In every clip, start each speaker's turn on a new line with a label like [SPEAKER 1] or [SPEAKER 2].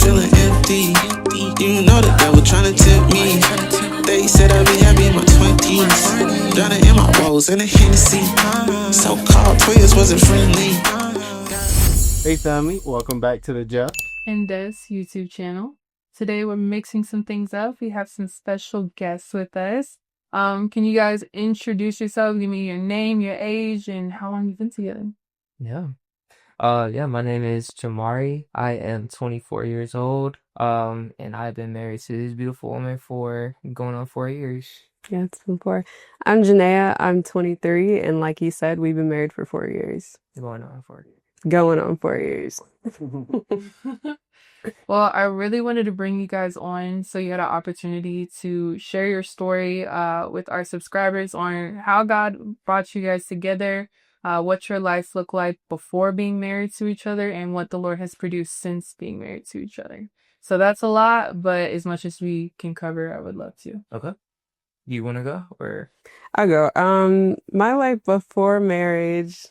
[SPEAKER 1] feeling empty. You know the devil tryna tempt me. They said I'd be happy in my 20s. Drowning in my woes and a Hennessy. So-called twins wasn't friendly.
[SPEAKER 2] Hey family, welcome back to the Jeff
[SPEAKER 3] and Des YouTube channel. Today we're mixing some things up. We have some special guests with us. Can you guys introduce yourselves? Give me your name, your age, and how long you've been together.
[SPEAKER 4] Yeah. My name is Jamari. I am 24 years old. And I've been married to this beautiful woman for going on 4 years.
[SPEAKER 5] Yeah, it's been 4. I'm Janaea. I'm 23, and like you said, we've been married for 4 years.
[SPEAKER 4] Going on 4 years.
[SPEAKER 5] Going on 4 years.
[SPEAKER 3] Well, I really wanted to bring you guys on so you had an opportunity to share your story with our subscribers on how God brought you guys together, what your life looked like before being married to each other, and what the Lord has produced since being married to each other. So that's a lot, but as much as we can cover, I would love to.
[SPEAKER 4] Okay. You want to go or?
[SPEAKER 5] I'll go. My life before marriage,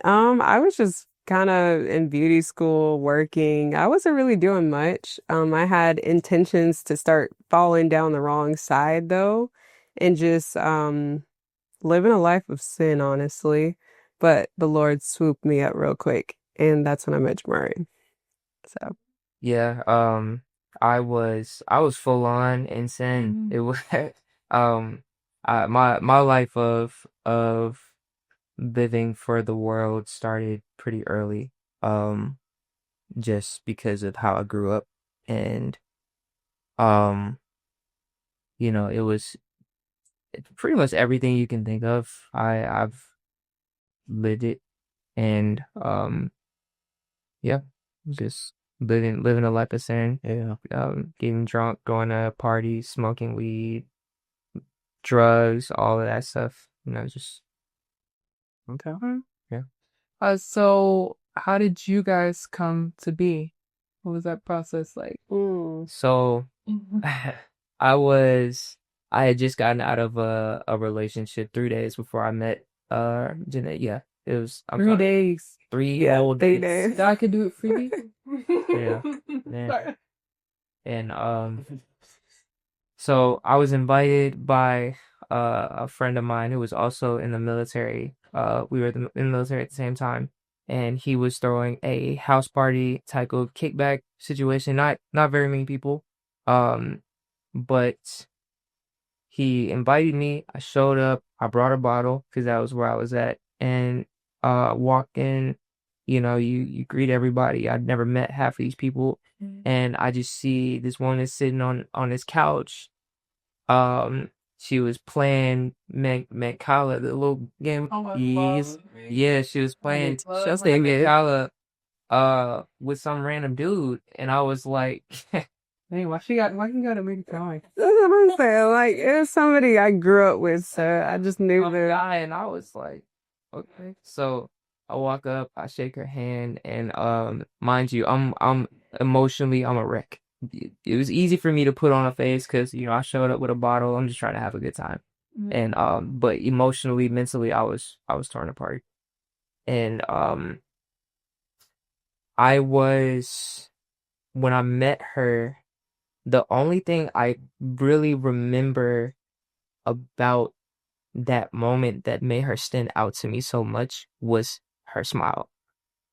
[SPEAKER 5] I was just kind of in beauty school working. I wasn't really doing much. I had intentions to start falling down the wrong side though, and just living a life of sin, honestly. But the Lord swooped me up real quick, and that's when I met Jamari. So
[SPEAKER 4] Yeah, I was full on in sin. It was my life of living for the world started pretty early. Just because of how I grew up, and it was pretty much everything you can think of. I've lived it, and just living a life of sin.
[SPEAKER 2] yeah.
[SPEAKER 4] Getting drunk, going to parties, smoking weed, drugs, all of that stuff. Just
[SPEAKER 2] Okay.
[SPEAKER 4] yeah.
[SPEAKER 3] So how did you guys come to be? What was that process like?
[SPEAKER 4] So I had just gotten out of a relationship 3 days before I met Janae. Yeah, it was
[SPEAKER 3] 3 days.
[SPEAKER 4] 3 whole
[SPEAKER 5] 3
[SPEAKER 4] days.
[SPEAKER 5] days.
[SPEAKER 3] I could do it for you.
[SPEAKER 4] Yeah. And so I was invited by a friend of mine who was also in the military. We were in the military at the same time, and he was throwing a house party type of kickback situation. Not very many people, but he invited me. I showed up. I brought a bottle because that was where I was at, and walked in. You greet everybody. I'd never met half of these people, and I just see this woman sitting on this couch. She was playing Mancala, the little game. Yeah, she was playing just Mancala with some random dude, and I was like,
[SPEAKER 3] Hey, why you gotta make it going?
[SPEAKER 5] That's what I'm saying. Like, it was somebody I grew up with, so I just knew that.
[SPEAKER 4] guy, and I was like, okay. So I walk up, I shake her hand, and mind you, I'm emotionally, I'm a wreck. It was easy for me to put on a face because I showed up with a bottle. I'm just trying to have a good time, and but emotionally, mentally, I was torn apart, and I was when I met her, the only thing I really remember about that moment that made her stand out to me so much was her smile.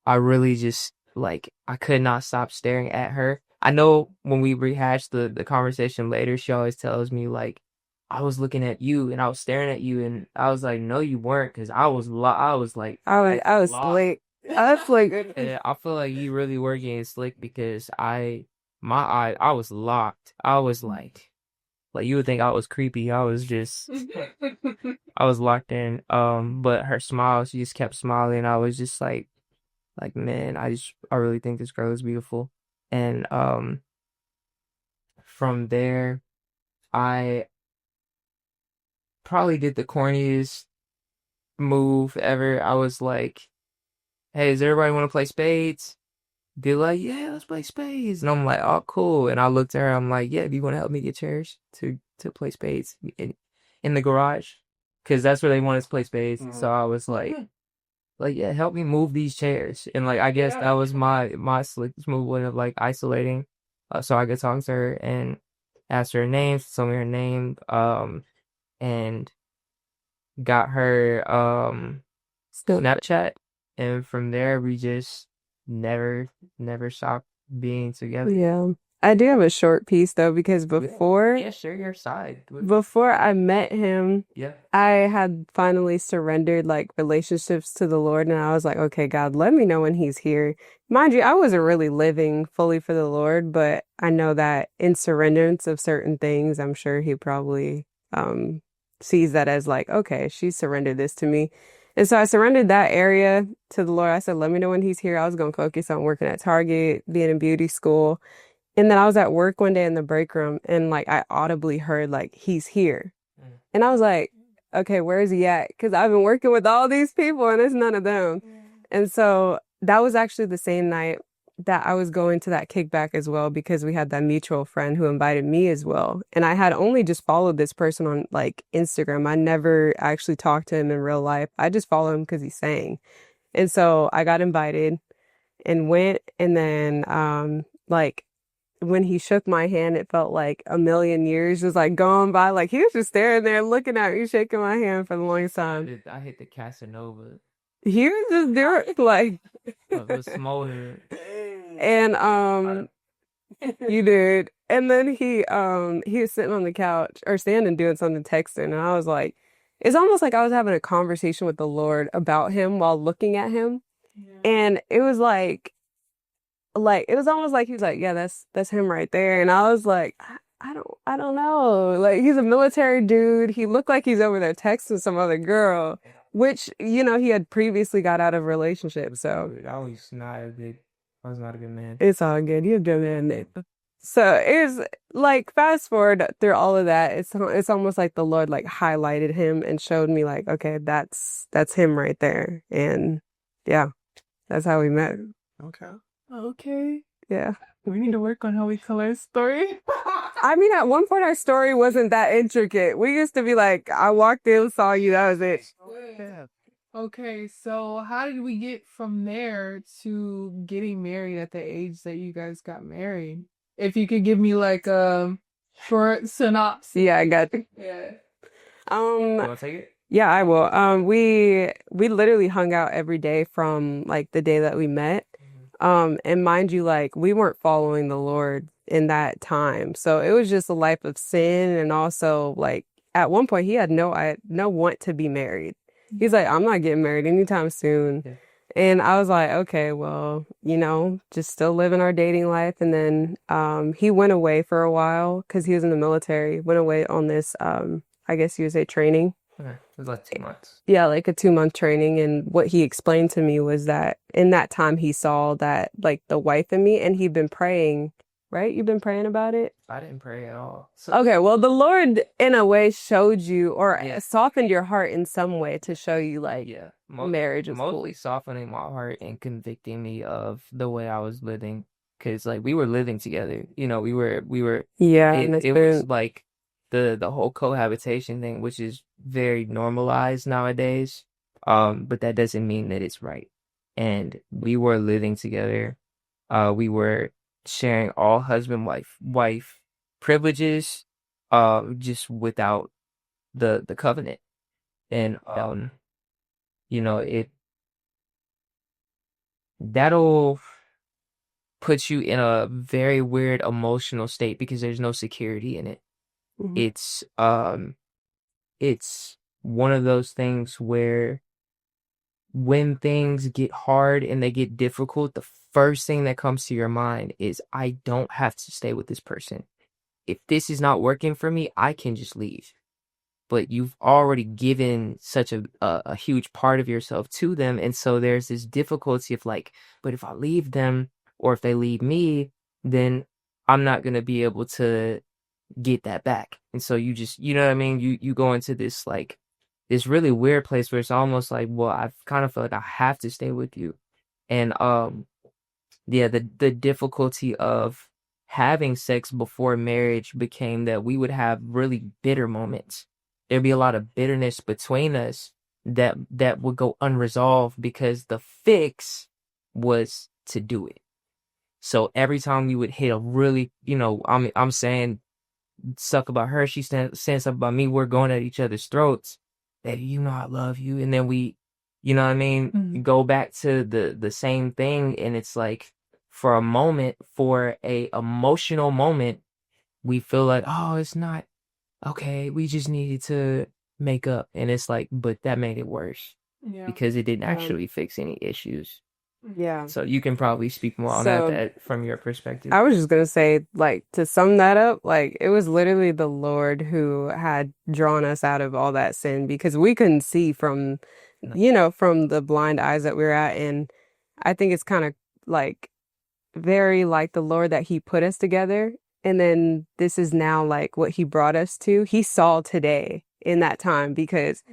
[SPEAKER 4] I really just I could not stop staring at her. I know when we rehash the conversation later, she always tells me I was looking at you and I was staring at you, and I was like, no, you weren't, because I was like,
[SPEAKER 5] I was slick. I was like,
[SPEAKER 4] and I feel like you really were getting slick because my eye, I was locked. I was like you would think I was creepy. I was just I was locked in. But her smile, she just kept smiling. I was just like, man, I really think this girl is beautiful. And from there, I probably did the corniest move ever. I was like, hey, does everybody want to play spades? They're like, yeah, let's play spades. And I'm like, oh, cool. And I looked at her, I'm like, yeah, do you want to help me get chairs to play spades in the garage? Because that's where they want us to play spades. So I was like, like, yeah, help me move these chairs. And like, I guess that was my slickest move way of like isolating. So I could talk to her and ask her name, she told me her name, and got her Snapchat, and from there we just never stopped being together.
[SPEAKER 5] Yeah. I do have a short piece though, because
[SPEAKER 4] Yeah, share your side.
[SPEAKER 5] before I met him,
[SPEAKER 4] Yeah.
[SPEAKER 5] I had finally surrendered like relationships to the Lord, and I was like, okay, God, let me know when he's here. Mind you, I wasn't really living fully for the Lord, but I know that in surrenderance of certain things, I'm sure he probably sees that as like, okay, she surrendered this to me. And so I surrendered that area to the Lord. I said, let me know when he's here. I was going to focus on working at Target, being in beauty school. And then I was at work one day in the break room, and like I audibly heard like, he's here. And I was like, okay, where is he at? Because I've been working with all these people and it's none of them. And so that was actually the same night that I was going to that kickback as well, because we had that mutual friend who invited me as well. And I had only just followed this person on like Instagram. I never actually talked to him in real life. I just followed him because he sang. And so I got invited and went. And then like when he shook my hand, it felt like a million years just like going by. Like he was just staring there looking at me, shaking my hand for the longest time.
[SPEAKER 4] I hit the Casanova
[SPEAKER 5] He was just there like
[SPEAKER 4] of the smolder.
[SPEAKER 5] and you did. And then he was sitting on the couch or standing doing something, texting, and I was like, it's almost like I was having a conversation with the Lord about him while looking at him. And it was like it was almost like he was like, yeah, that's him right there. And I was like, I don't know. Like he's a military dude. He looked like he's over there texting some other girl, which, you know, he had previously got out of a relationship. So
[SPEAKER 4] I was not a good man.
[SPEAKER 5] it's all good. You're a good man, Nathan. So it's like fast forward through all of that. It's almost like the Lord like highlighted him and showed me like, okay, that's him right there. And yeah, that's how we met.
[SPEAKER 3] Okay.
[SPEAKER 5] Yeah.
[SPEAKER 3] We need to work on how we tell our story.
[SPEAKER 5] I mean, at one point our story wasn't that intricate. We used to be like, I walked in, saw you, that was it.
[SPEAKER 3] Okay, so how did we get from there to getting married at the age that you guys got married? If you could give me like a short synopsis.
[SPEAKER 5] Yeah, I got you.
[SPEAKER 3] Yeah.
[SPEAKER 4] You want to take it?
[SPEAKER 5] Yeah, I will. We literally hung out every day from like the day that we met. And mind you, like we weren't following the Lord in that time. So it was just a life of sin. And also like at one point he had no want to be married. He's like, I'm not getting married anytime soon.
[SPEAKER 4] Yeah.
[SPEAKER 5] And I was like, okay, well, you know, just still living our dating life. And then he went away for a while because he was in the military, went away on this, I guess you would say training.
[SPEAKER 4] Okay. It was like 2 months.
[SPEAKER 5] Yeah, like a 2-month training. And what he explained to me was that in that time he saw that like the wife in me, and he'd been praying, right? You've been praying about it?
[SPEAKER 4] I didn't pray at all. So,
[SPEAKER 5] Okay, well, the Lord in a way showed you or
[SPEAKER 4] Yeah.
[SPEAKER 5] softened your heart in some way to show you like
[SPEAKER 4] yeah,
[SPEAKER 5] marriage is
[SPEAKER 4] mostly softening my heart and convicting me of the way I was living. Because like we were living together, you know, we were.
[SPEAKER 5] Yeah, and
[SPEAKER 4] It was like the whole cohabitation thing, which is very normalized nowadays. But that doesn't mean that it's right. And we were living together. We were sharing all husband wife privileges, just without the covenant. And you know, that'll put you in a very weird emotional state because there's no security in it.
[SPEAKER 5] Mhm.
[SPEAKER 4] It's one of those things where when things get hard and they get difficult, the first thing that comes to your mind is, I don't have to stay with this person. If this is not working for me, I can just leave. But you've already given such a huge part of yourself to them. And so there's this difficulty of like, but if I leave them or if they leave me, then I'm not going to be able to get that back. And so you just, you know what I mean? You go into this like this really weird place where it's almost like, well, I kind of feel like I have to stay with you. And yeah, the difficulty of having sex before marriage became that we would have really bitter moments. There'd be a lot of bitterness between us, that would go unresolved because the fix was to do it. So every time we would hit a really, I'm saying stuff about her, she's saying stuff about me, we're going at each other's throats. That I love you, and then we, what I mean, go back to the same thing, and it's like for a emotional moment, we feel like, oh, it's not okay. We just needed to make up, and it's like, but that made it worse because it didn't actually fix any issues.
[SPEAKER 5] Yeah.
[SPEAKER 4] So you can probably speak more on
[SPEAKER 5] So-
[SPEAKER 4] that from your perspective.
[SPEAKER 5] I was just gonna say, like, to sum that up, like, it was literally the Lord who had drawn us out of all that sin because we couldn't see from, from the blind eyes that we were at. And I think it's kind of like very like the Lord that He put us together. And then this is now like what He brought us to. He saw today in that time because,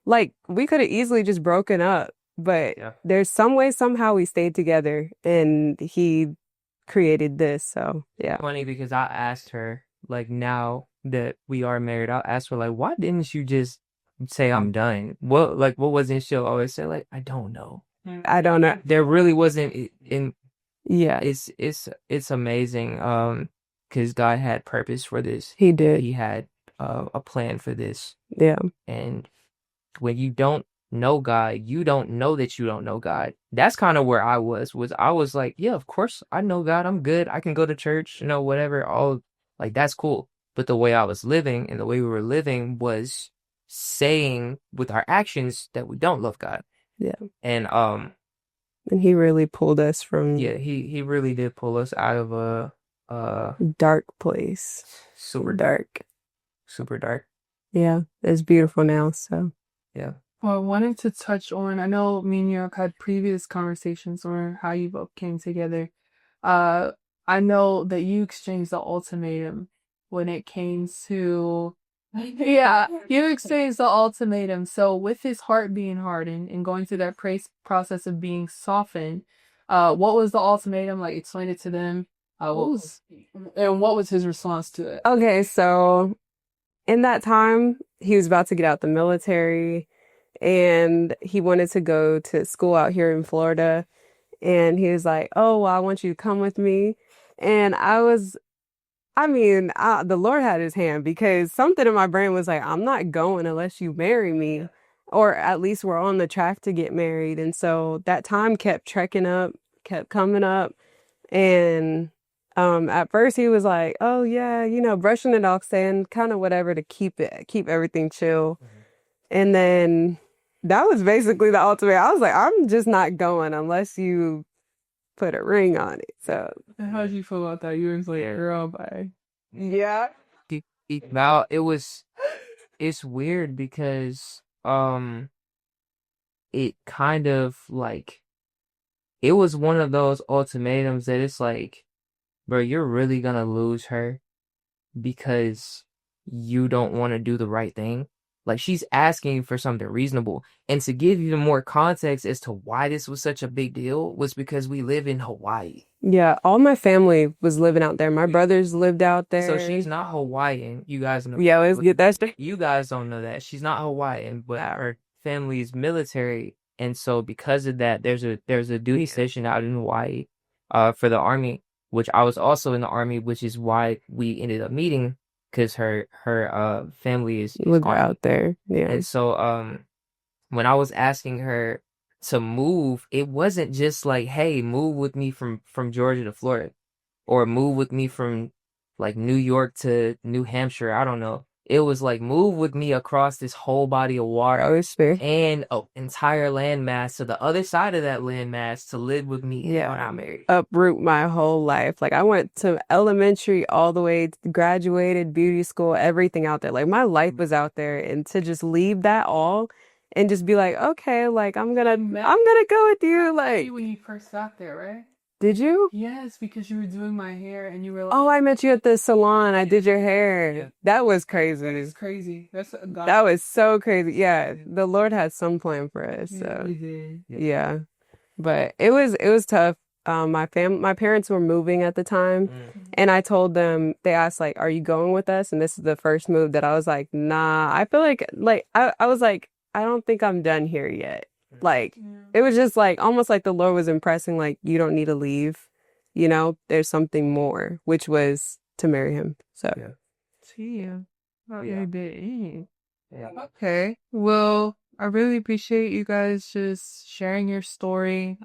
[SPEAKER 5] like, we could have easily just broken up. But there's some way, somehow we stayed together and He created this. So, yeah.
[SPEAKER 4] Funny because I asked her, like, now that we are married, I asked her, like, why didn't you just say I'm done? What wasn't she'll always say, like, I don't know.
[SPEAKER 5] I don't know.
[SPEAKER 4] There really wasn't in
[SPEAKER 5] Yeah,
[SPEAKER 4] it's amazing because God had purpose for this.
[SPEAKER 5] He did.
[SPEAKER 4] He had a plan for this.
[SPEAKER 5] Yeah.
[SPEAKER 4] And when you don't know God, you don't know that you don't know God. That's kind of where I was like, yeah, of course I know God. I'm good. I can go to church, whatever. All like that's cool. But the way I was living and the way we were living was saying with our actions that we don't love God.
[SPEAKER 5] Yeah.
[SPEAKER 4] And
[SPEAKER 5] He really pulled us from
[SPEAKER 4] he really did pull us out of a
[SPEAKER 5] dark place.
[SPEAKER 4] super
[SPEAKER 5] Dark.
[SPEAKER 4] dark.
[SPEAKER 5] Yeah. It's beautiful now. So,
[SPEAKER 4] Yeah.
[SPEAKER 3] Well, I wanted to touch on, I know me and you had previous conversations on how you both came together. I know that you exchanged the ultimatum when it came to, you exchanged the ultimatum. So with his heart being hardened and going through that process of being softened, what was the ultimatum? Like, explain it to them. And what was his response to it?
[SPEAKER 5] okay. So in that time, he was about to get out the military and he wanted to go to school out here in Florida. And he was like, oh, well, I want you to come with me. And the Lord had His hand because something in my brain was like, I'm not going unless you marry me, or at least we're on the track to get married. And so that time kept kept coming up. And at first he was like, oh yeah, brushing it off, saying kind of whatever to keep everything chill. And then that was basically the ultimate. I was like, I'm just not going unless you put a ring on it. So
[SPEAKER 3] And how did you feel about that? You was like, girl, bye.
[SPEAKER 5] yeah.
[SPEAKER 4] Now it's weird because it kind of like it was one of those ultimatums that it's like, bro, you're really gonna lose her because you don't want to do the right thing. Like, she's asking for something reasonable. And to give you more context as to why this was such a big deal was because we live in Hawaii.
[SPEAKER 5] Yeah, all my family was living out there. My brothers lived out there.
[SPEAKER 4] So she's not Hawaiian. You guys know.
[SPEAKER 5] Yeah, that's
[SPEAKER 4] You guys don't know that. She's not Hawaiian, but her family is military. And so because of that, there's a duty station out in Hawaii for the Army, which I was also in the Army, which is why we ended up meeting. Because her family is
[SPEAKER 5] live
[SPEAKER 4] Army.
[SPEAKER 5] out there. Yeah.
[SPEAKER 4] And so when I was asking her to move, it wasn't just like, hey, move with me from Georgia to Florida, or move with me from like New York to New Hampshire. I don't know. It was like, move with me across this whole body of water
[SPEAKER 5] Oh, it's fair.
[SPEAKER 4] and an entire landmass to the other side of that landmass to live with me when I'm married.
[SPEAKER 5] Uproot my whole life. Like, I went to elementary all the way to graduated, beauty school, everything out there. Like, my life was out there, and to just leave that all and just be like, okay, like, I'm gonna go with you. Like,
[SPEAKER 3] When you first got there, right?
[SPEAKER 5] did you?
[SPEAKER 3] Yes, because you were doing my hair and you were like,
[SPEAKER 5] Oh, I met you at the salon. I did your hair.
[SPEAKER 3] Yeah.
[SPEAKER 5] That was
[SPEAKER 3] that
[SPEAKER 5] crazy.
[SPEAKER 3] is crazy. That's a God.
[SPEAKER 5] That was so crazy. Yeah, the Lord had some plan for us. So.
[SPEAKER 3] He did.
[SPEAKER 5] Yeah. But it was tough. My parents were moving at the time, and I told them, they asked like, "Are you going with us?" And this is the first move that I was like, "Nah." I feel like I was like, I don't think I'm done here yet. Like, it was just like almost like the Lord was impressing, like, you don't need to leave. You know, there's something more, which was to marry him. So,
[SPEAKER 2] Yeah.
[SPEAKER 3] See, oh,
[SPEAKER 4] Yeah.
[SPEAKER 3] you did.
[SPEAKER 4] Yeah.
[SPEAKER 3] Okay. Well, I really appreciate you guys just sharing your story.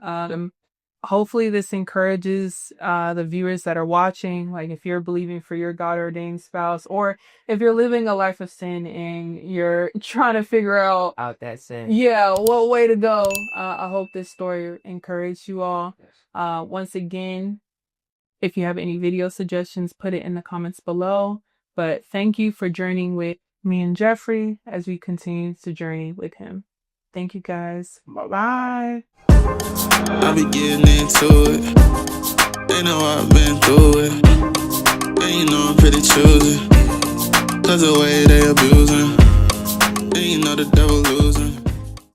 [SPEAKER 3] Hopefully this encourages the viewers that are watching, like if you're believing for your God ordained spouse, or if you're living a life of sin and you're trying to figure out,
[SPEAKER 4] Out that sin.
[SPEAKER 3] yeah, what way to go. I hope this story encouraged you all. Once again, if you have any video suggestions, put it in the comments below. But thank you for journeying with me and Jeffrey as we continue to journey with him. Thank you guys. Bye-bye.
[SPEAKER 1] I be getting into it. They know I've been through it. And you know I'm pretty choosy. Cause the way they abusing. And you know the devil losing.